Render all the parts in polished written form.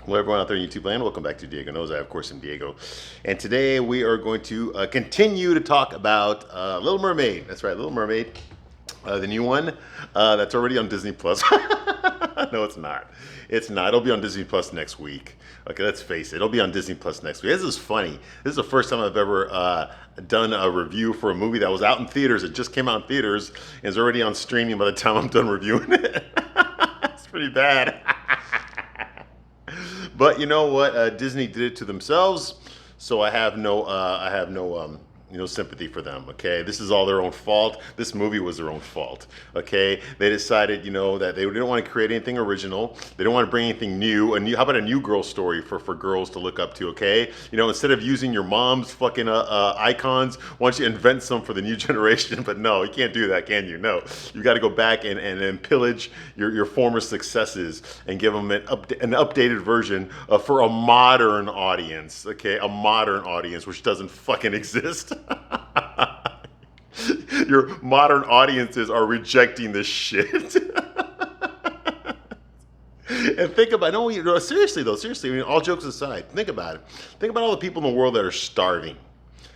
Hello, everyone out there in YouTube land. Welcome back to Diego Knows. I, of course, am Diego. And today we are going to continue to talk about Little Mermaid. That's right, Little Mermaid, the new one that's already on Disney Plus. No, it's not. It's not. It'll be on Disney Plus next week. Okay, let's face it. It'll be on Disney Plus next week. This is funny. This is the first time I've ever done a review for a movie that was out in theaters. It just came out in theaters and is already on streaming by the time I'm done reviewing it. It's pretty bad. But you know what? Disney did it to themselves, so I have no sympathy for them. Okay, this is all their own fault. This movie was their own fault. Okay, they decided, that they didn't want to create anything original. They don't want to bring anything new. How about a new girl story for girls to look up to? Okay, instead of using your mom's fucking icons, why don't you invent some for the new generation? But no, you can't do that, can you? No, you got to go back and pillage your former successes and give them an updated version for a modern audience. Okay, a modern audience which doesn't fucking exist. Your modern audiences are rejecting this shit. And think about seriously, all jokes aside, think about it. Think about all the people in the world that are starving.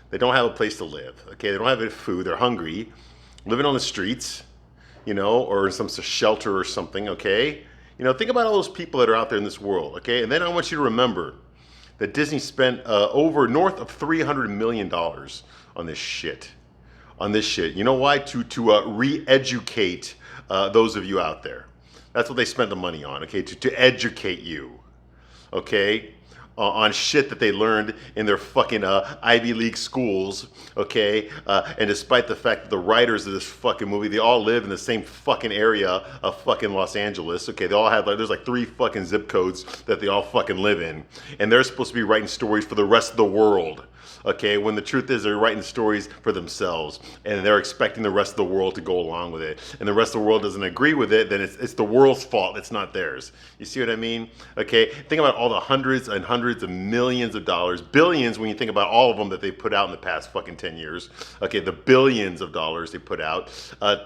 They don't have a place to live. Okay, they don't have any food. They're hungry, living on the streets, or in some shelter or something. Okay, think about all those people that are out there in this world. Okay, and then I want you to remember that Disney spent north of $300 million on this shit. You know why? To re-educate those of you out there. That's what they spent the money on, okay? To educate you, okay? On shit that they learned in their fucking Ivy League schools, okay? And despite the fact that the writers of this fucking movie, they all live in the same fucking area of fucking Los Angeles, okay? They all have, there's like 3 fucking zip codes that they all fucking live in. And they're supposed to be writing stories for the rest of the world, okay? When the truth is they're writing stories for themselves. And they're expecting the rest of the world to go along with it. And the rest of the world doesn't agree with it, then it's the world's fault, it's not theirs. You see what I mean? Okay, think about all the hundreds and hundreds of millions of dollars, billions when you think about all of them that they put out in the past fucking 10 years. Okay, the billions of dollars they put out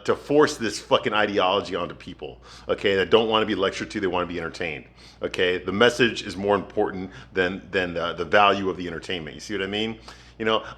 to force this fucking ideology onto people, okay, that don't want to be lectured to, they want to be entertained. Okay, the message is more important than the value of the entertainment. You see what I mean?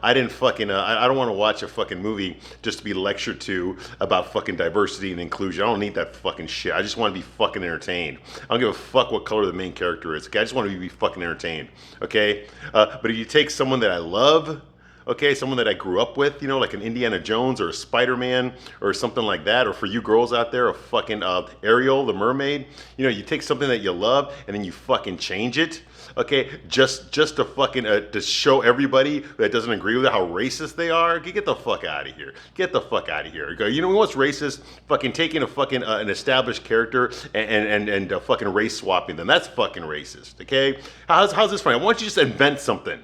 I didn't fucking, I don't want to watch a fucking movie just to be lectured to about fucking diversity and inclusion. I don't need that fucking shit. I just want to be fucking entertained. I don't give a fuck what color the main character is. Okay, I just want to be fucking entertained. Okay, but if you take someone that I love, okay, someone that I grew up with, like an Indiana Jones or a Spider-Man or something like that, or for you girls out there, a fucking Ariel, the mermaid, you take something that you love and then you fucking change it, okay, just to fucking, to show everybody that doesn't agree with it how racist they are. Get the fuck out of here. Get the fuck out of here. What's racist? Fucking taking a fucking, an established character and fucking race swapping them. That's fucking racist, okay? How's this funny? Why don't you just invent something?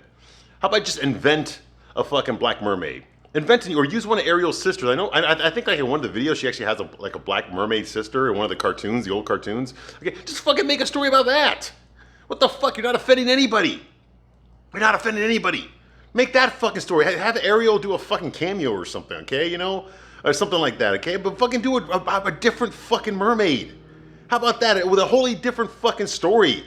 How about just invent a fucking black mermaid? Inventing or use one of Ariel's sisters. I think like in one of the videos she actually has a black mermaid sister in one of the cartoons, the old cartoons. Okay, just fucking make a story about that. What the fuck? You're not offending anybody. You're not offending anybody. Make that fucking story. Have Ariel do a fucking cameo or something, okay? Or something like that, okay? But fucking do a different fucking mermaid. How about that? With a wholly different fucking story.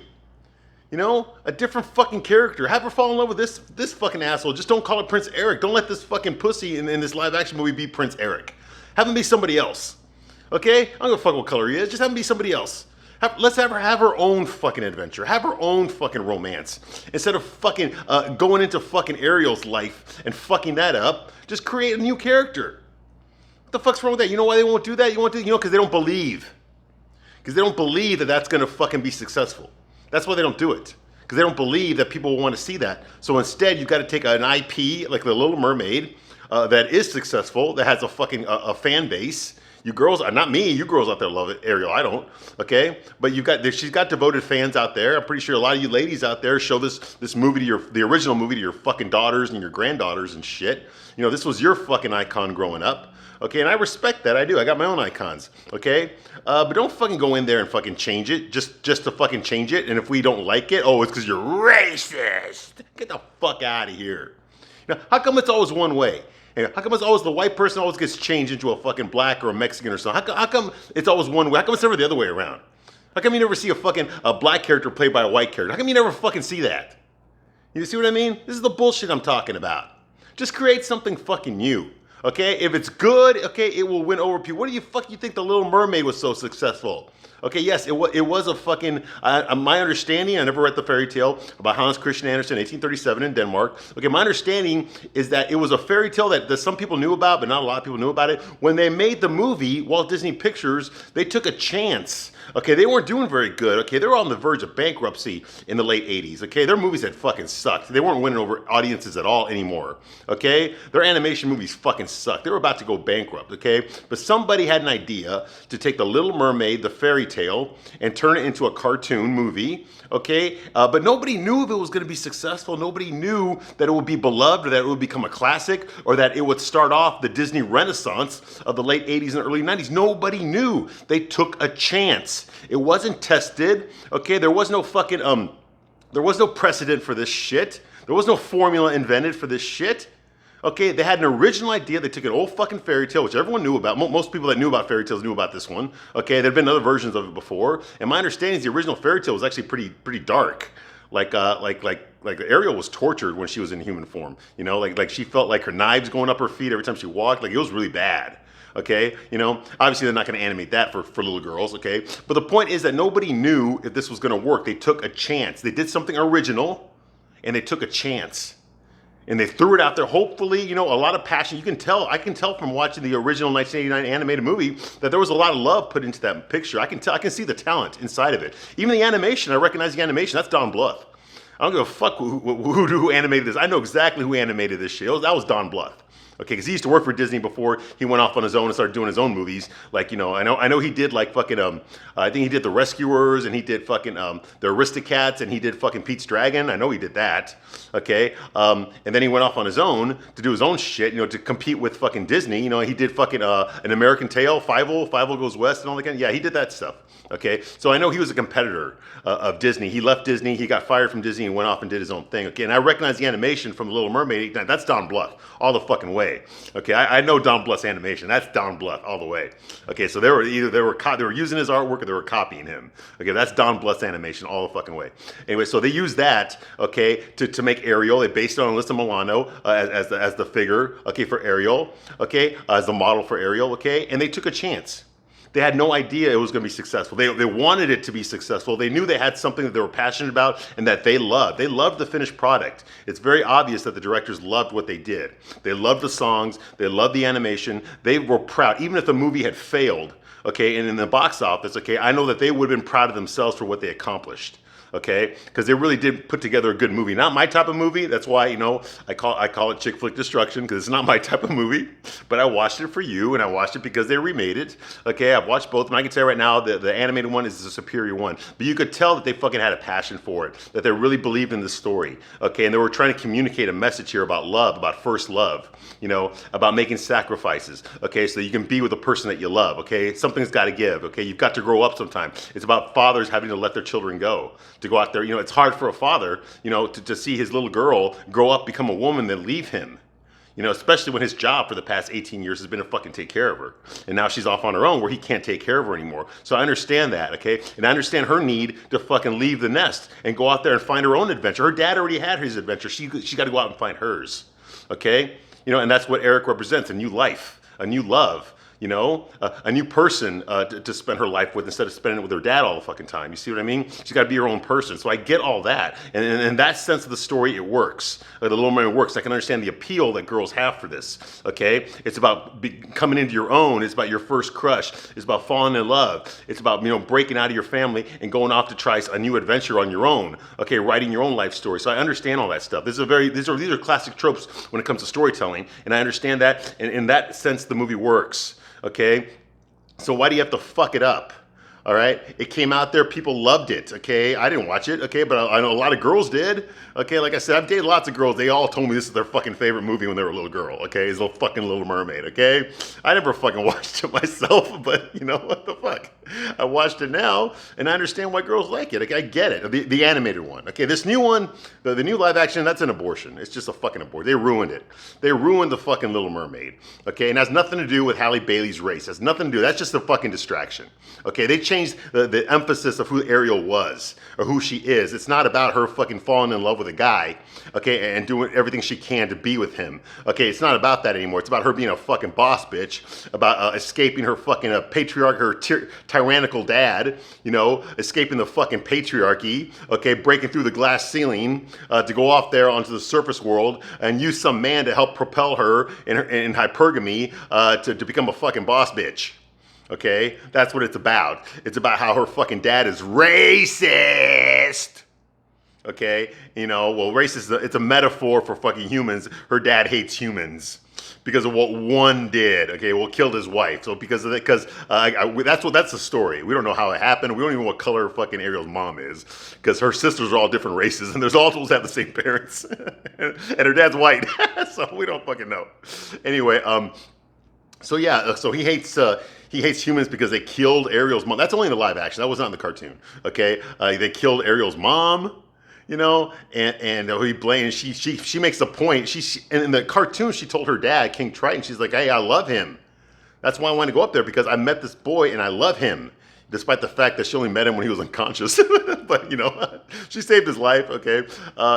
A different fucking character. Have her fall in love with this fucking asshole. Just don't call it Prince Eric. Don't let this fucking pussy in this live action movie be Prince Eric. Have him be somebody else. Okay? I don't give a fuck what color he is. Just have him be somebody else. Let's have her own fucking adventure. Have her own fucking romance. Instead of fucking going into fucking Ariel's life and fucking that up, just create a new character. What the fuck's wrong with that? You know why they won't do that? Because they don't believe. Because they don't believe that that's gonna fucking be successful. That's why they don't do it. Because they don't believe that people will want to see that. So instead, you've got to take an IP like The Little Mermaid that is successful, that has a fucking a fan base. You girls, not me, you girls out there love it. Ariel, I don't, okay? But she's got devoted fans out there. I'm pretty sure a lot of you ladies out there show this movie to the original movie to your fucking daughters and your granddaughters and shit. This was your fucking icon growing up. Okay, and I respect that. I do. I got my own icons. Okay, but don't fucking go in there and fucking change it just to fucking change it. And if we don't like it, it's because you're racist. Get the fuck out of here. How come it's always one way? How come it's always the white person always gets changed into a fucking black or a Mexican or something? How come it's always one way? How come it's never the other way around? How come you never see a black character played by a white character? How come you never fucking see that? You see what I mean? This is the bullshit I'm talking about. Just create something fucking new. Okay? If it's good, okay, it will win over people. What do you think the Little Mermaid was so successful? Okay, yes, it was a fucking, my understanding, I never read the fairy tale about Hans Christian Andersen, 1837 in Denmark. Okay, my understanding is that it was a fairy tale that some people knew about, but not a lot of people knew about it. When they made the movie, Walt Disney Pictures, they took a chance. Okay, they weren't doing very good. Okay, they were on the verge of bankruptcy in the late 80s. Okay, their movies had fucking sucked. They weren't winning over audiences at all anymore. Okay, their animation movies fucking sucked. They were about to go bankrupt. Okay, but somebody had an idea to take the Little Mermaid, the fairy tale, and turn it into a cartoon movie. Okay, but nobody knew if it was going to be successful. Nobody knew that it would be beloved, or that it would become a classic, or that it would start off the Disney Renaissance of the late 80s and early 90s. Nobody knew. They took a chance. It wasn't tested. Okay, there was no fucking there was no precedent for this shit. There was no formula invented for this shit. Okay, they had an original idea. They took an old fucking fairy tale, which everyone knew about. Most people that knew about fairy tales knew about this one. Okay, there had been other versions of it before. And my understanding is the original fairy tale was actually pretty dark. Like Ariel was tortured when she was in human form. You know, like she felt like her knives going up her feet every time she walked. Like it was really bad. Okay, you know, obviously they're not going to animate that for little girls. Okay, but the point is that nobody knew if this was going to work. They took a chance. They did something original, and they took a chance. And they threw it out there. Hopefully, you know, a lot of passion. I can tell from watching the original 1989 animated movie that there was a lot of love put into that picture. I can see the talent inside of it. Even the animation, I recognize the animation. That's Don Bluth. I don't give a fuck who animated this. I know exactly who animated this shit. That was Don Bluth. Okay, because he used to work for Disney before he went off on his own and started doing his own movies. Like, you know, I know he did like fucking I think he did The Rescuers, and he did fucking The Aristocats, and he did fucking Pete's Dragon. I know he did that. Okay, and then he went off on his own to do his own shit. You know, to compete with fucking Disney. You know, he did fucking An American Tail, Fievel Goes West, and all that kind of. Yeah, he did that stuff. Okay, so I know he was a competitor of Disney. He left Disney. He got fired from Disney and went off and did his own thing. Okay, and I recognize the animation from The Little Mermaid. That's Don Bluth all the fucking way. Okay, I know Don Bluth's animation. That's Don Bluth all the way. Okay, so they were using his artwork, or they were copying him. Okay, that's Don Bluth's animation all the fucking way. Anyway, so they used that, okay, to make Ariel. They based it on Alyssa Milano as the figure, okay, for Ariel, okay, as the model for Ariel, okay, and they took a chance. They had no idea it was going to be successful. They wanted it to be successful. They knew they had something that they were passionate about and that they loved. They loved the finished product. It's very obvious that the directors loved what they did. They loved the songs. They loved the animation. They were proud. Even if the movie had failed, okay, and in the box office, okay, I know that they would have been proud of themselves for what they accomplished. Okay, because they really did put together a good movie. Not my type of movie. That's why, you know, I call it Chick-Flick Destruction, because it's not my type of movie. But I watched it for you, and I watched it because they remade it. Okay, I've watched both, and I can tell you right now that the animated one is the superior one. But you could tell that they fucking had a passion for it, that they really believed in the story. Okay, and they were trying to communicate a message here about love, about first love. You know, about making sacrifices. Okay, so you can be with the person that you love. Okay, something's got to give. Okay, you've got to grow up sometime. It's about fathers having to let their children go. To go out there, you know, it's hard for a father, you know, to see his little girl grow up, become a woman, then leave him. You know, especially when his job for the past 18 years has been to fucking take care of her. And now she's off on her own where he can't take care of her anymore. So I understand that, okay? And I understand her need to fucking leave the nest and go out there and find her own adventure. Her dad already had his adventure. She got to go out and find hers, okay? You know, and that's what Eric represents, a new life, a new love. You know, a new person to spend her life with instead of spending it with her dad all the fucking time. You see what I mean? She's got to be her own person. So I get all that. And in that sense of the story, it works. The Little Mermaid works. I can understand the appeal that girls have for this, okay? It's about coming into your own. It's about your first crush. It's about falling in love. It's about, you know, breaking out of your family and going off to try a new adventure on your own, okay? Writing your own life story. So I understand all that stuff. These are classic tropes when it comes to storytelling. And I understand that. And in that sense, the movie works. Okay, so why do you have to fuck it up? All right, it came out there, people loved it. Okay, I didn't watch it. Okay, but I know a lot of girls did. Okay, like I said, I've dated lots of girls. They all told me this is their fucking favorite movie when they were a little girl. Okay, it's a fucking Little Mermaid. Okay, I never fucking watched it myself, but you know what the fuck. I watched it now, and I understand why girls like it. I get it. The animated one. Okay, this new one, the new live action, that's an abortion. It's just a fucking abortion. They ruined it. They ruined the fucking Little Mermaid. Okay, and it has nothing to do with Halle Bailey's race. It has nothing to do. That's just a fucking distraction. Okay, they changed the emphasis of who Ariel was or who she is. It's not about her fucking falling in love with a guy. Okay, and doing everything she can to be with him. Okay, it's not about that anymore. It's about her being a fucking boss bitch, about escaping her fucking patriarch, her tyrannical dad, you know, escaping the fucking patriarchy, okay, breaking through the glass ceiling to go off there onto the surface world and use some man to help propel her in hypergamy to become a fucking boss bitch. Okay, that's what it's about. It's about how her fucking dad is racist. Okay, you know, well, racist, it's a metaphor for fucking humans. Her dad hates humans because of what one did. Okay, well, killed his wife. So because of that, that's the story. We don't know how it happened. We don't even know what color fucking Ariel's mom is because her sisters are all different races and there's all supposed to have the same parents, and her dad's white, so we don't fucking know. Anyway, so yeah, so he hates humans because they killed Ariel's mom. That's only in the live action. That was not in the cartoon. Okay, they killed Ariel's mom. You know, and he blames. She makes the point. And in the cartoon, she told her dad, King Triton, she's like, "Hey, I love him. That's why I want to go up there because I met this boy and I love him." Despite the fact that she only met him when he was unconscious, but you know, she saved his life. Okay,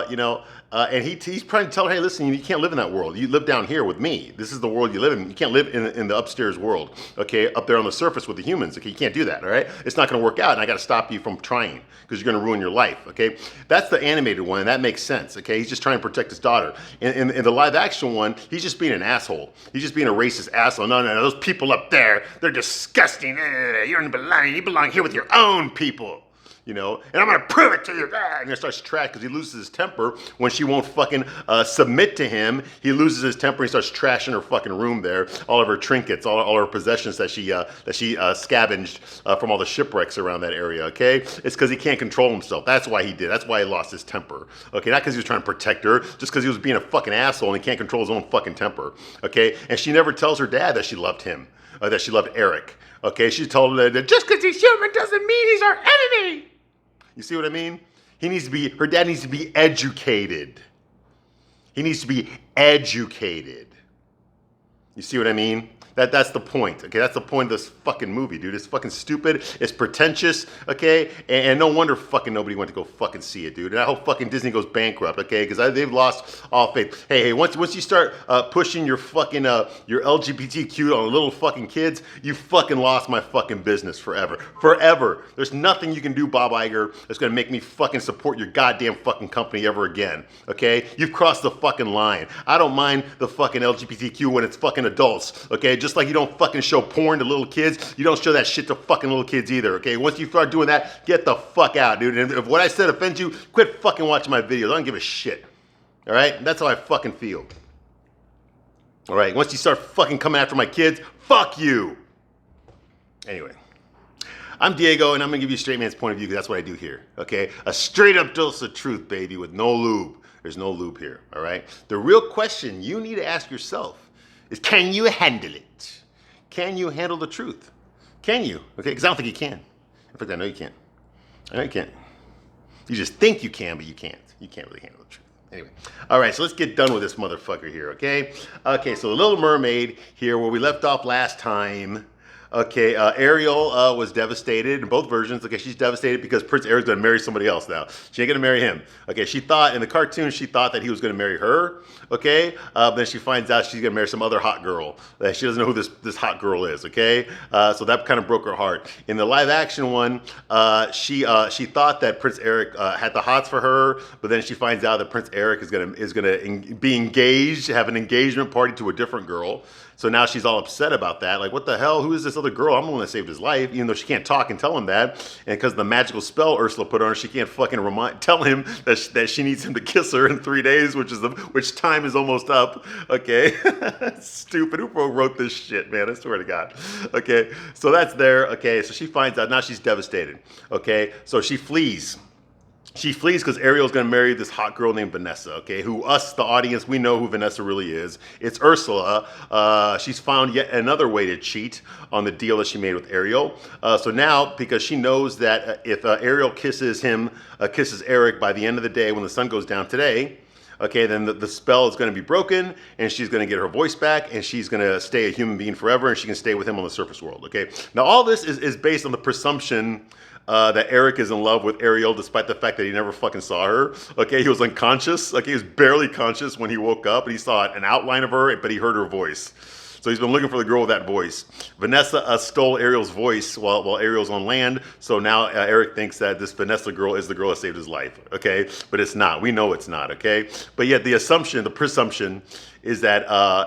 you know, and he's trying to tell her, hey, listen, you can't live in that world. You live down here with me. This is the world you live in. You can't live in the upstairs world. Okay, up there on the surface with the humans. Okay, you can't do that. All right, it's not going to work out, and I got to stop you from trying because you're going to ruin your life. Okay, that's the animated one, and that makes sense. Okay, he's just trying to protect his daughter. In the live action one, he's just being an asshole. He's just being a racist asshole. No, those people up there, they're disgusting. You don't belong. You belong here with your own people, you know, and I'm gonna prove it to you. And he starts trash because he loses his temper when she won't fucking submit to him. He loses his temper. He starts trashing her fucking room there, all of her trinkets, all her possessions that she scavenged from all the shipwrecks around that area. Okay, it's because he can't control himself. That's why he did. That's why he lost his temper. Okay, not because he was trying to protect her, just because he was being a fucking asshole and he can't control his own fucking temper. Okay, and she never tells her dad that she loved him, that she loved Eric. Okay, she told him that just because he's human doesn't mean he's our enemy. You see what I mean? Her dad needs to be educated. He needs to be educated. You see what I mean? That's the point, okay? That's the point of this fucking movie, dude. It's fucking stupid. It's pretentious, okay? And no wonder fucking nobody went to go fucking see it, dude. And I hope fucking Disney goes bankrupt, okay? Because they've lost all faith. Hey, once you start pushing your fucking your LGBTQ on little fucking kids, you fucking lost my fucking business forever. Forever. There's nothing you can do, Bob Iger, that's gonna make me fucking support your goddamn fucking company ever again, okay? You've crossed the fucking line. I don't mind the fucking LGBTQ when it's fucking adults, okay? Just like you don't fucking show porn to little kids, you don't show that shit to fucking little kids either, okay? Once you start doing that, get the fuck out, dude. And if what I said offends you, quit fucking watching my videos. I don't give a shit, all right? That's how I fucking feel. All right, once you start fucking coming after my kids, fuck you. Anyway, I'm Diego, and I'm gonna give you a straight man's point of view because that's what I do here, okay? A straight up dose of truth, baby, with no lube. There's no lube here, all right? The real question you need to ask yourself is, can you handle it? Can you handle the truth? Can you? Okay, because I don't think you can. In fact, I know you can't. I know you can't. You just think you can, but you can't. You can't really handle the truth. Anyway, all right, so let's get done with this motherfucker here, okay? Okay, so The Little Mermaid here, where we left off last time. Okay, Ariel was devastated in both versions. Okay, she's devastated because Prince Eric's gonna marry somebody else now. She ain't gonna marry him. Okay, she thought, in the cartoon, she thought that he was gonna marry her. Okay, then she finds out she's gonna marry some other hot girl. She doesn't know who this hot girl is, okay? So that kind of broke her heart. In the live action one, she thought that Prince Eric had the hots for her, but then she finds out that Prince Eric is gonna be engaged, have an engagement party to a different girl. So now she's all upset about that. Like, what the hell? Who is this other girl? I'm the one that saved his life, even though she can't talk and tell him that. And because of the magical spell Ursula put on her, she can't fucking tell him that she needs him to kiss her in 3 days, which time is almost up. Okay, stupid. Who wrote this shit, man? I swear to God. Okay, so that's there. Okay, so she finds out. Now she's devastated. Okay, so she flees. she flees because Ariel's going to marry this hot girl named Vanessa, okay? Who us, the audience, we know who Vanessa really is. It's Ursula. She's found yet another way to cheat on the deal that she made with Ariel. So now, because she knows that if Ariel kisses Eric by the end of the day when the sun goes down today, okay, then the spell is going to be broken, and she's going to get her voice back, and she's going to stay a human being forever, and she can stay with him on the surface world, okay? Now, all this is based on the presumption that Eric is in love with Ariel, despite the fact that he never fucking saw her. Okay, he was unconscious. Okay, he was barely conscious when he woke up, and he saw an outline of her, but he heard her voice. So he's been looking for the girl with that voice. Vanessa stole Ariel's voice while Ariel's on land. So now Eric thinks that this Vanessa girl is the girl that saved his life. Okay, but it's not. We know it's not. Okay, but yet the presumption is that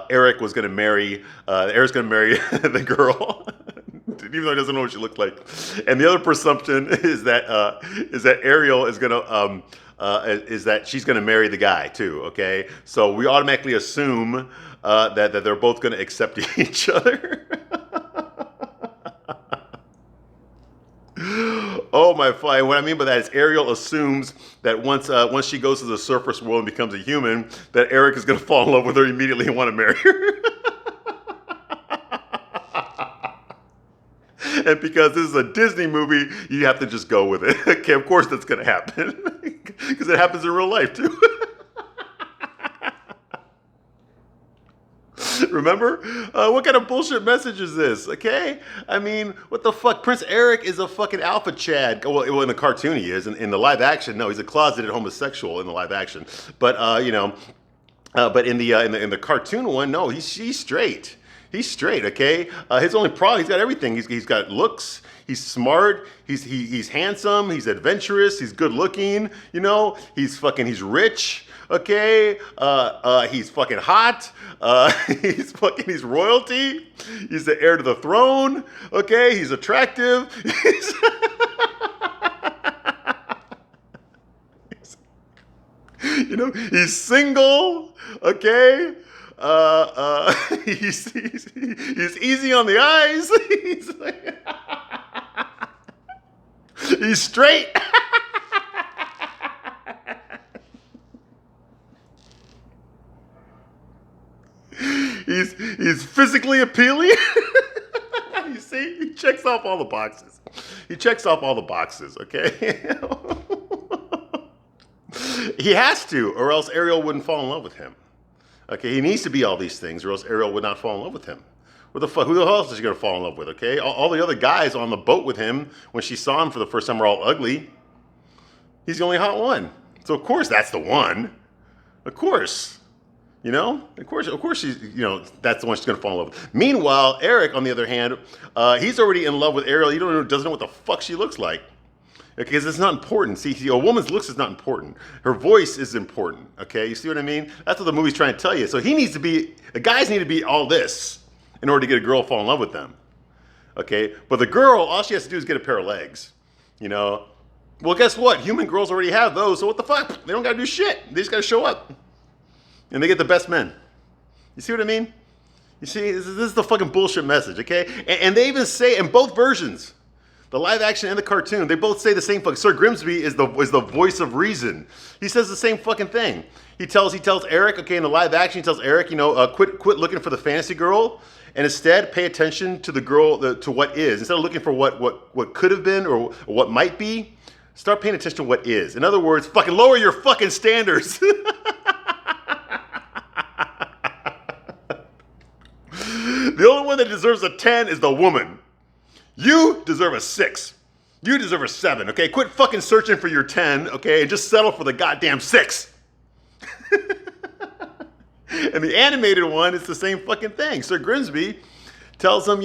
Eric was going to marry. Eric's going to marry the girl. Even though he doesn't know what she looked like. And the other presumption is that Ariel is gonna is that she's gonna marry the guy too. Okay, so we automatically assume that they're both gonna accept each other. Oh my fly! What I mean by that is Ariel assumes that once she goes to the surface world and becomes a human, that Eric is gonna fall in love with her immediately and want to marry her. And because this is a Disney movie, you have to just go with it. Okay, of course that's going to happen. Because it happens in real life, too. Remember? What kind of bullshit message is this? Okay? I mean, what the fuck? Prince Eric is a fucking alpha Chad. Well, in the cartoon he is. In the live action, no, he's a closeted homosexual in the live action. But, but in the cartoon one, no, he's straight. He's straight, okay? His only problem, he's got everything. He's got looks, he's smart, he's handsome, he's adventurous, he's good looking, you know? He's rich, okay? He's fucking hot, he's royalty, he's the heir to the throne, okay? He's attractive. He's single, okay? He's easy on the eyes. He's straight. He's physically appealing. You see, he checks off all the boxes. Okay. He has to, or else Ariel wouldn't fall in love with him. Okay, he needs to be all these things, or else Ariel would not fall in love with him. What the fuck? Who else is she gonna fall in love with? Okay, all the other guys on the boat with him when she saw him for the first time were all ugly. He's the only hot one, so of course that's the one. Of course, of course she's, that's the one she's gonna fall in love with. Meanwhile, Eric, on the other hand, he's already in love with Ariel. He doesn't know what the fuck she looks like. Because it's not important. See, a woman's looks is not important. Her voice is important. Okay, you see what I mean? That's what the movie's trying to tell you. So the guys need to be all this in order to get a girl to fall in love with them. Okay, but the girl, all she has to do is get a pair of legs. Well, guess what? Human girls already have those. So what the fuck? They don't gotta do shit. They just gotta show up, and they get the best men. You see what I mean? You see, this is the fucking bullshit message. Okay, and they even say in both versions. The live action and the cartoon, they both say the same fucking. Sir Grimsby is the voice of reason. He says the same fucking thing. He tells Eric, okay, in the live action, he tells Eric, quit looking for the fantasy girl, and instead pay attention to the girl, to what is. Instead of looking for what could have been or what might be, start paying attention to what is. In other words, fucking lower your fucking standards. The only one that deserves a 10 is the woman. You deserve a 6. You deserve a 7, okay? Quit fucking searching for your 10, okay? And just settle for the goddamn 6. And the animated one is the same fucking thing. Sir Grimsby tells him,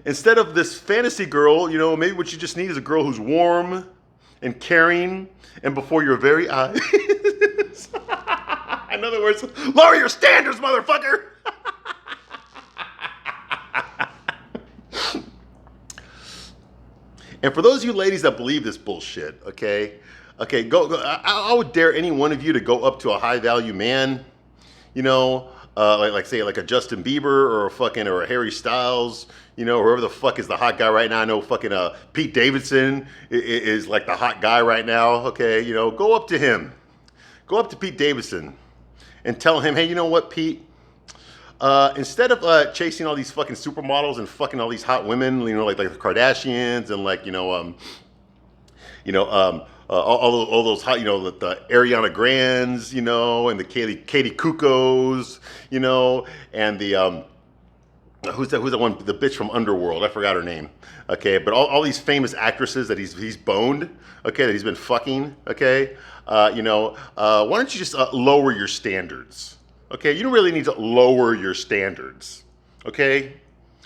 instead of this fantasy girl, maybe what you just need is a girl who's warm and caring and before your very eyes. In other words, lower your standards, motherfucker! And for those of you ladies that believe this bullshit, okay, go. I would dare any one of you to go up to a high value man, like say like a Justin Bieber or a Harry Styles, you know, whoever the fuck is the hot guy right now. I know fucking Pete Davidson is like the hot guy right now. Okay, you know, go up to him, go up to Pete Davidson, and tell him, hey, you know what, Pete? Instead of chasing all these fucking supermodels and fucking all these hot women, you know, like the Kardashians and like all those hot, you know, the Ariana Grandes, you know, and the Katie Kukos, you know, and the who's that one, the bitch from Underworld, I forgot her name. Okay, but all these famous actresses that he's boned, okay, that he's been fucking, okay, why don't you just lower your standards? Okay, you don't really need to lower your standards. Okay,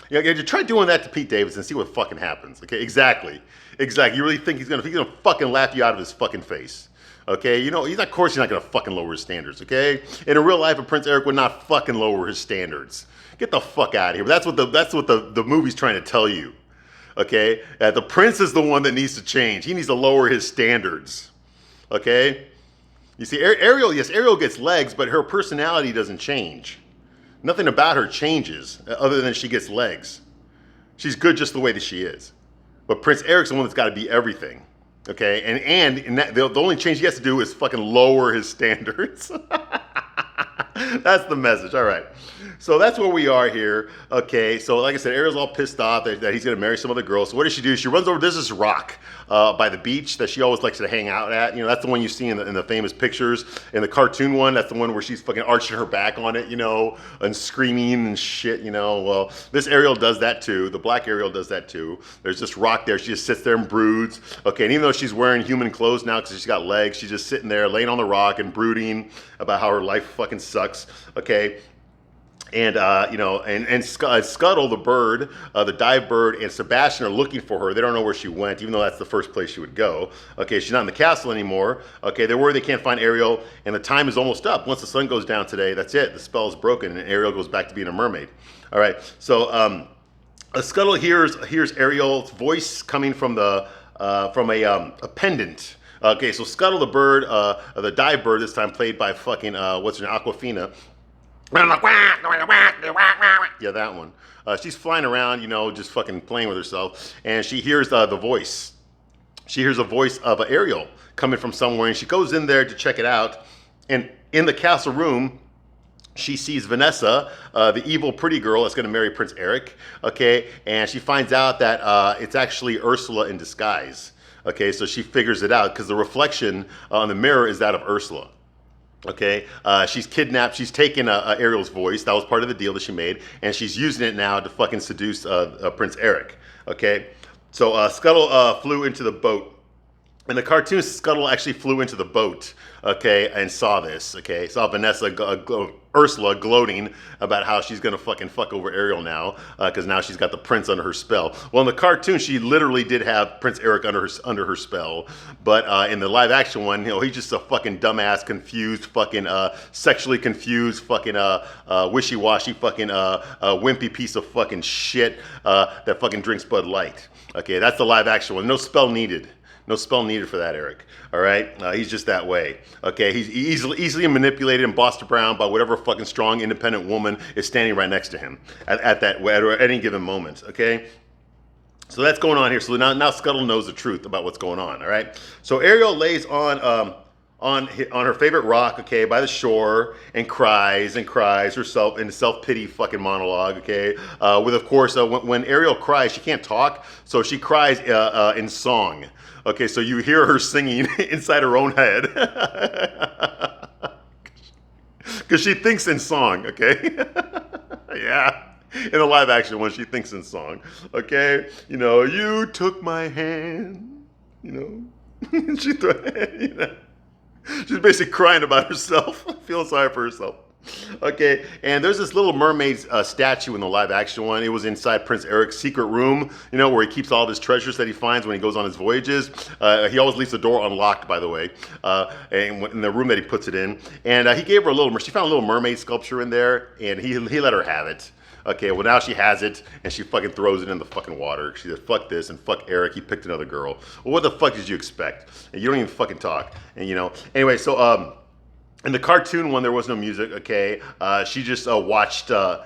you try doing that to Pete Davidson and see what fucking happens. Okay, exactly. You really think he's gonna fucking laugh you out of his fucking face? Okay, you know, of course he's not gonna fucking lower his standards. Okay, in real life, Prince Eric would not fucking lower his standards. Get the fuck out of here. But that's what the movie's trying to tell you. Okay, the prince is the one that needs to change. He needs to lower his standards. Okay. You see, Ariel, yes, Ariel gets legs, but her personality doesn't change. Nothing about her changes other than she gets legs. She's good just the way that she is. But Prince Eric's the one that's got to be everything. Okay? And the only change he has to do is fucking lower his standards. That's the message. All right. So that's where we are here. Okay. So like I said, Ariel's all pissed off that he's going to marry some other girl. So what does she do? She runs over. There's this rock by the beach that she always likes to hang out at. You know, that's the one you see in the famous pictures. In the cartoon one, that's the one where she's fucking arching her back on it, you know, and screaming and shit, you know. Well, this Ariel does that too. The black Ariel does that too. There's this rock there. She just sits there and broods. Okay. And even though she's wearing human clothes now because she's got legs, she's just sitting there laying on the rock and brooding about how her life fucking sucks. Okay. And Scuttle, the bird, the dive bird, and Sebastian are looking for her. They don't know where she went, even though that's the first place she would go. Okay, she's not in the castle anymore. Okay, they're worried they can't find Ariel, and the time is almost up. Once the sun goes down today, that's it. The spell is broken, and Ariel goes back to being a mermaid. All right, so Scuttle hears Ariel's voice coming from a pendant. Okay, so Scuttle, the bird, the dive bird, this time played by fucking what's her name, Aquafina. Yeah, that one. She's flying around, you know, just fucking playing with herself, and she hears the voice. She hears a voice of Ariel coming from somewhere, and she goes in there to check it out. And in the castle room, she sees Vanessa, the evil pretty girl that's going to marry Prince Eric. Okay, and she finds out that it's actually Ursula in disguise. Okay, so she figures it out because the reflection on the mirror is that of Ursula. Okay, she's kidnapped. She's taken Ariel's voice. That was part of the deal that she made, and she's using it now to fucking seduce Prince Eric. Okay, so Scuttle flew into the boat. In the cartoon, Scuttle actually flew into the boat, okay, and saw this, okay, saw Vanessa, Ursula gloating about how she's gonna fucking fuck over Ariel now, because now she's got the prince under her spell. Well, in the cartoon, she literally did have Prince Eric under her spell, but in the live action one, you know, he's just a fucking dumbass, confused, fucking sexually confused, fucking wishy-washy, fucking wimpy piece of fucking shit that fucking drinks Bud Light. Okay, that's the live action one. No spell needed. No spell needed for that, Eric. All right? He's just that way. Okay? He's easily manipulated and bossed around by whatever fucking strong, independent woman is standing right next to him at any given moment. Okay? So that's going on here. So now Scuttle knows the truth about what's going on. All right? So Ariel lays on her favorite rock, okay, by the shore, and cries herself in a self-pity fucking monologue, okay, with, of course, when Ariel cries, she can't talk, so she cries in song, okay, so you hear her singing inside her own head, because she thinks in song, okay, yeah. In the live action one, she thinks in song, okay, you know, you took my hand, you know, you know. She's basically crying about herself, feeling sorry for herself. Okay, and there's this little mermaid statue in the live action one. It was inside Prince Eric's secret room, you know, where he keeps all of his treasures that he finds when he goes on his voyages. He always leaves the door unlocked, by the way, and in the room that he puts it in. And she found a little mermaid sculpture in there, and he let her have it. Okay, well now she has it, and she fucking throws it in the fucking water. She said, fuck this, and fuck Eric, he picked another girl. Well, what the fuck did you expect? And you don't even fucking talk. And you know, anyway, so In the cartoon one, there was no music. Okay, she just watched the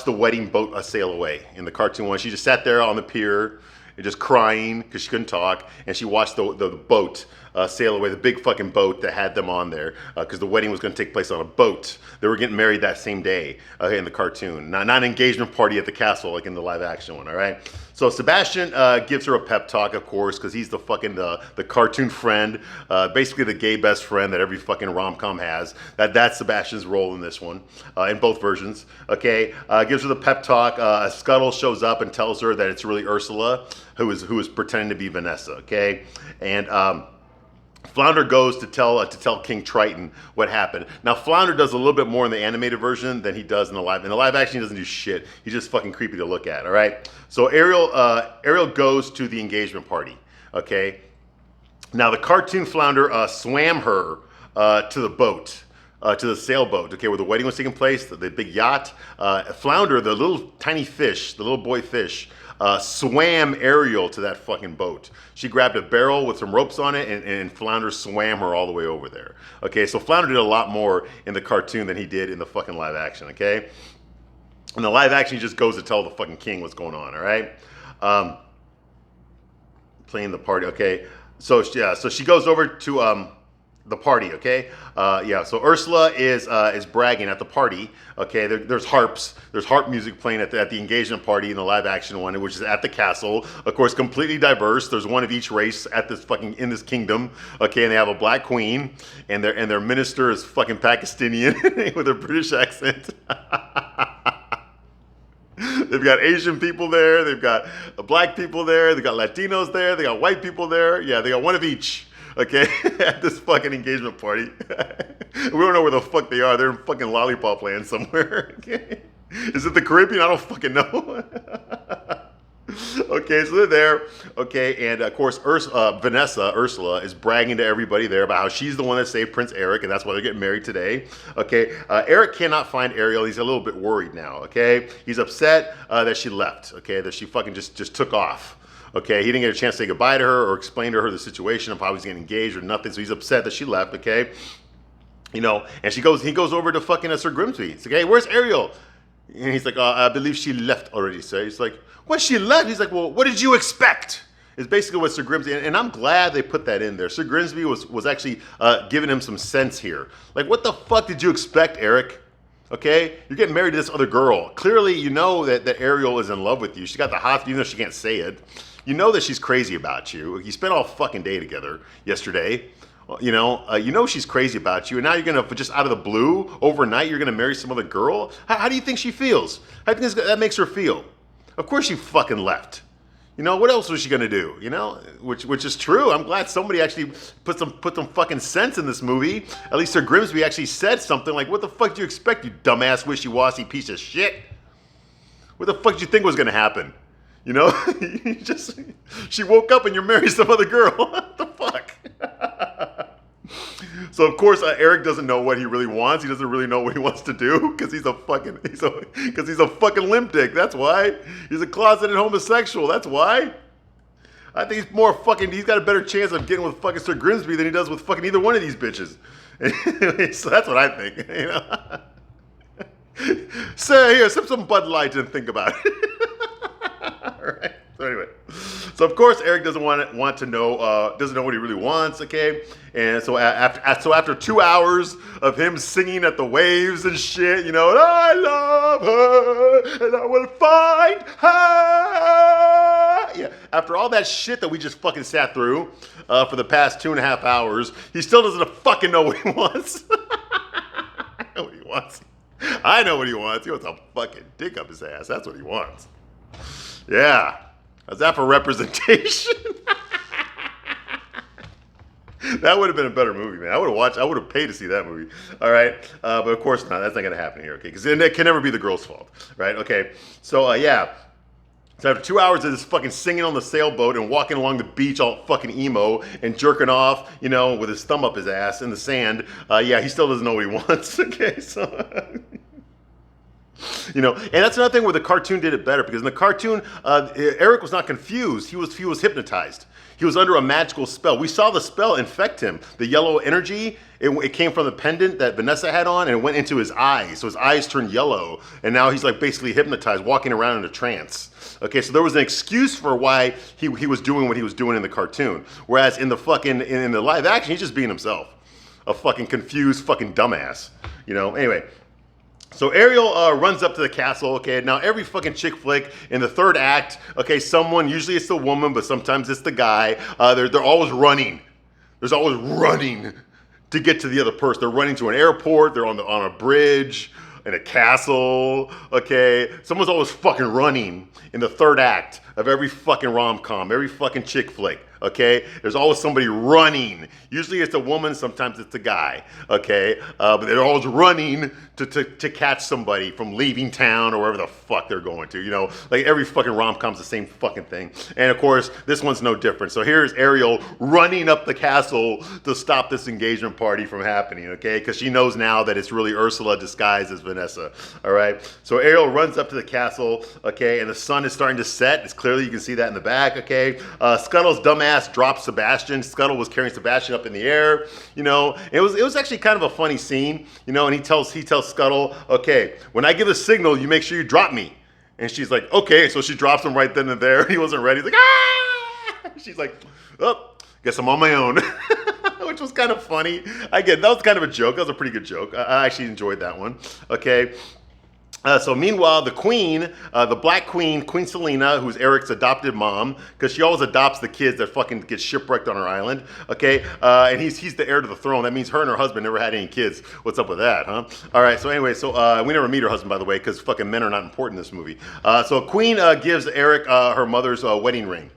wedding boat sail away. In the cartoon one, she just sat there on the pier and just crying because she couldn't talk, and she watched the boat sail away, the big fucking boat that had them on there, because the wedding was going to take place on a boat. They were getting married that same day in the cartoon, not an engagement party at the castle like in the live action one. All right. So Sebastian gives her a pep talk, of course, because he's the fucking the cartoon friend, basically the gay best friend that every fucking rom-com has. That's Sebastian's role in this one, in both versions. Okay, gives her the pep talk. Scuttle shows up and tells her that it's really Ursula who is pretending to be Vanessa. Okay, and Flounder goes to tell King Triton what happened. Now Flounder does a little bit more in the animated version than he does in the live. In the live action, he doesn't do shit. He's just fucking creepy to look at. All right. So Ariel goes to the engagement party. Okay. Now the cartoon Flounder swam her to the boat. To the sailboat, okay, where the wedding was taking place, the big yacht. Flounder, the little tiny fish, the little boy fish, swam Ariel to that fucking boat. She grabbed a barrel with some ropes on it, and Flounder swam her all the way over there. Okay, so Flounder did a lot more in the cartoon than he did in the fucking live action, okay? In the live action, he just goes to tell the fucking king what's going on, all right? Playing the party, okay? So, yeah, so she goes over to the party, okay? Yeah, so Ursula is bragging at the party, okay? There's harps, there's harp music playing at the engagement party in the live action one, which is at the castle. Of course, completely diverse. There's one of each race at this fucking in this kingdom, okay? And they have a black queen, and their minister is fucking Pakistani with a British accent. They've got Asian people there, they've got black people there, they've got Latinos there, they got white people there. Yeah, they got one of each. Okay, at this fucking engagement party. We don't know where the fuck they are. They're in fucking Lollipop Land somewhere. Okay. Is it the Caribbean? I don't fucking know. Okay, so they're there. Okay, and of course, Ursula, is bragging to everybody there about how she's the one that saved Prince Eric, and that's why they're getting married today. Okay, Eric cannot find Ariel. He's a little bit worried now. Okay, he's upset that she left. Okay, that she fucking just took off. Okay, he didn't get a chance to say goodbye to her or explain to her the situation of how he's getting engaged or nothing, so he's upset that she left, okay? You know, and he goes over to fucking Sir Grimsby. He's like, hey, where's Ariel? And he's like, I believe she left already, sir. He's like, what, she left? He's like, well, what did you expect? Is basically what Sir Grimsby, and I'm glad they put that in there. Sir Grimsby was actually giving him some sense here. Like, what the fuck did you expect, Eric? Okay, you're getting married to this other girl. Clearly, you know that Ariel is in love with you. She got the hot, even though she can't say it. You know that she's crazy about you. You spent all fucking day together yesterday. You know she's crazy about you, and now you're gonna just out of the blue overnight you're gonna marry some other girl. How do you think she feels? How do you think that makes her feel? Of course she fucking left. You know what else was she gonna do? You know, which is true. I'm glad somebody actually put some fucking sense in this movie. At least Sir Grimsby actually said something like, "What the fuck do you expect, you dumbass, wishy-washy piece of shit? What the fuck did you think was gonna happen?" You know, she woke up and you're married to some other girl. What the fuck? So of course Eric doesn't know what he really wants. He doesn't really know what he wants to do because he's a fucking limp dick. That's why he's a closeted homosexual. That's why. I think he's got a better chance of getting with fucking Sir Grimsby than he does with fucking either one of these bitches. So that's what I think. You know. So here, sip some Bud Light and think about it. All right. So anyway, so of course Eric doesn't want to know, doesn't know what he really wants. Okay, and so after 2 hours of him singing at the waves and shit, you know, I love her and I will find her. Yeah. After all that shit that we just fucking sat through for the past 2.5 hours, he still doesn't fucking know what he wants. I know what he wants. I know what he wants. He wants a fucking dick up his ass. That's what he wants. Yeah. How's that for representation? That would have been a better movie, man. I would have paid to see that movie. All right. But of course not. That's not going to happen here, okay? Because it can never be the girl's fault, right? Okay. So, yeah. So after 2 hours of this fucking singing on the sailboat and walking along the beach all fucking emo and jerking off, you know, with his thumb up his ass in the sand, yeah, he still doesn't know what he wants, okay? So... You know, and that's another thing where the cartoon did it better, because in the cartoon, Eric was not confused. He was hypnotized. He was under a magical spell. We saw the spell infect him. The yellow energy, it came from the pendant that Vanessa had on, and it went into his eyes. So his eyes turned yellow, and now he's like basically hypnotized, walking around in a trance. Okay, so there was an excuse for why he was doing what he was doing in the cartoon. Whereas in the live action, he's just being himself. A fucking confused fucking dumbass. You know, anyway. So Ariel runs up to the castle, okay? Now every fucking chick flick in the third act, okay, usually it's the woman, but sometimes it's the guy, they're always running. There's always running to get to the other person. They're running to an airport, they're on a bridge, in a castle, okay? Someone's always fucking running in the third act of every fucking rom-com, every fucking chick flick. Okay, there's always somebody running. Usually it's a woman, sometimes it's a guy. Okay, but they're always running to catch somebody from leaving town or wherever the fuck they're going to. You know, like every fucking rom-com's the same fucking thing. And of course, this one's no different. So here's Ariel running up the castle to stop this engagement party from happening. Okay, because she knows now that it's really Ursula disguised as Vanessa. All right, so Ariel runs up to the castle. Okay, and the sun is starting to set. It's clearly, you can see that in the back. Okay, Scuttle's dumbass dropped Sebastian. Scuttle was carrying Sebastian up in the air. You know, it was actually kind of a funny scene. You know, and he tells Scuttle, okay, when I give a signal, you make sure you drop me. And she's like, okay. So she drops him right then and there. He wasn't ready. He's like, ah! She's like, oh, guess I'm on my own. Which was kind of funny. That was kind of a joke. That was a pretty good joke. I actually enjoyed that one. Okay. So meanwhile, the queen, the black queen, Queen Selena, who's Eric's adopted mom, because she always adopts the kids that fucking get shipwrecked on her island, okay? And he's the heir to the throne. That means her and her husband never had any kids. What's up with that, huh? All right, so anyway, we never meet her husband, by the way, because fucking men are not important in this movie. So Queen gives Eric her mother's wedding ring,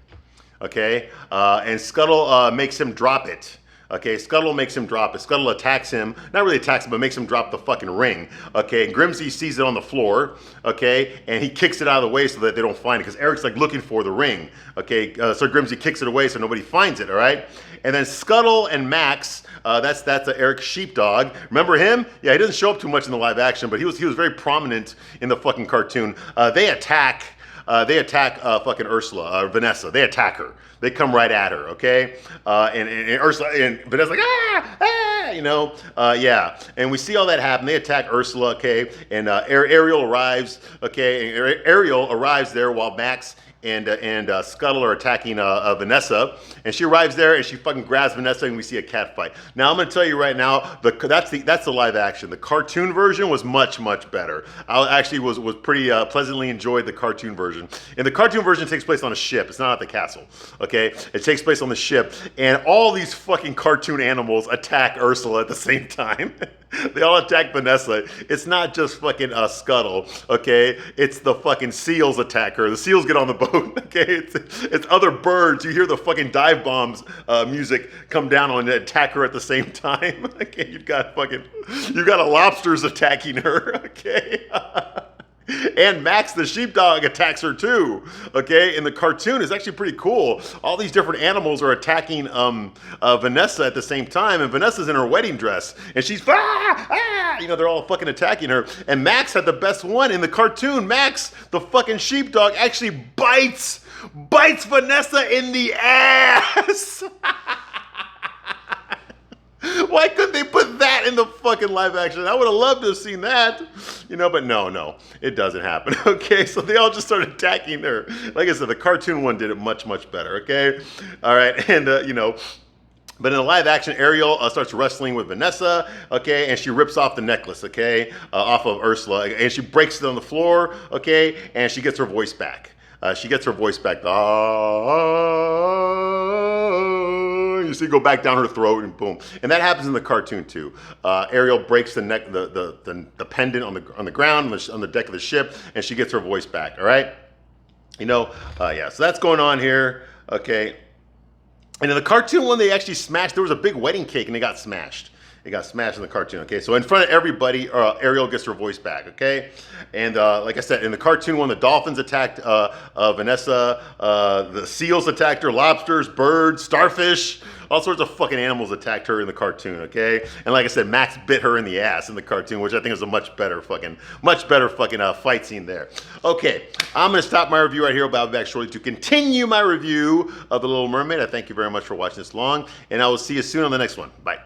okay? And Scuttle makes him drop it. Okay, Scuttle makes him drop it. Scuttle attacks him, not really attacks him, but makes him drop the fucking ring. Okay, and Grimsey sees it on the floor, okay, and he kicks it out of the way so that they don't find it, because Eric's like looking for the ring. Okay, so Grimsey kicks it away so nobody finds it, all right? And then Scuttle and Max, that's Eric's sheepdog. Remember him? Yeah, he doesn't show up too much in the live action, but he was very prominent in the fucking cartoon. They attack fucking Ursula, Vanessa. They attack her. They come right at her, okay? And Ursula, and Vanessa's like, you know? Yeah. And we see all that happen. They attack Ursula, okay? And Ariel arrives, okay? And Ariel arrives there while Max and Scuttle are attacking Vanessa, and she arrives there and she fucking grabs Vanessa, and we see a cat fight. Now I'm gonna tell you right now, that's the live action. The cartoon version was much better. I actually was pretty pleasantly enjoyed the cartoon version. And the cartoon version takes place on a ship. It's not at the castle. Okay, it takes place on the ship, and all these fucking cartoon animals attack Ursula at the same time. They all attack Vanessa. It's not just fucking Scuttle, okay? It's the fucking seals attack her. The seals get on the boat, okay? It's other birds. You hear the fucking dive bombs music come down on and attack her at the same time. Okay, you've got a lobsters attacking her, okay? And Max the sheepdog attacks her too, okay? In the cartoon, it's actually pretty cool. All these different animals are attacking Vanessa at the same time, and Vanessa's in her wedding dress, and she's, you know, they're all fucking attacking her. And Max had the best one in the cartoon. Max, the fucking sheepdog, actually bites Vanessa in the ass. Why couldn't they put that in the fucking live action? I would have loved to have seen that, you know, but no, it doesn't happen, okay? So they all just started attacking her. Like I said, the cartoon one did it much better, okay? All right, and, you know, but in the live action, Ariel starts wrestling with Vanessa, okay, and she rips off the necklace, okay, off of Ursula, and she breaks it on the floor, okay, and she gets her voice back. You see, go back down her throat and boom, and that happens in the cartoon too. Ariel breaks the pendant on the ground on the deck of the ship, and she gets her voice back. All right, you know, yeah. So that's going on here. Okay, and in the cartoon one, they actually smashed. There was a big wedding cake, and it got smashed. It got smashed in the cartoon, okay? So in front of everybody, Ariel gets her voice back, okay? And like I said, in the cartoon one, the dolphins attacked Vanessa, the seals attacked her, lobsters, birds, starfish, all sorts of fucking animals attacked her in the cartoon, okay? And like I said, Max bit her in the ass in the cartoon, which I think is a much better fucking fight scene there. Okay, I'm gonna stop my review right here, but I'll be back shortly to continue my review of The Little Mermaid. I thank you very much for watching this long, and I will see you soon on the next one. Bye.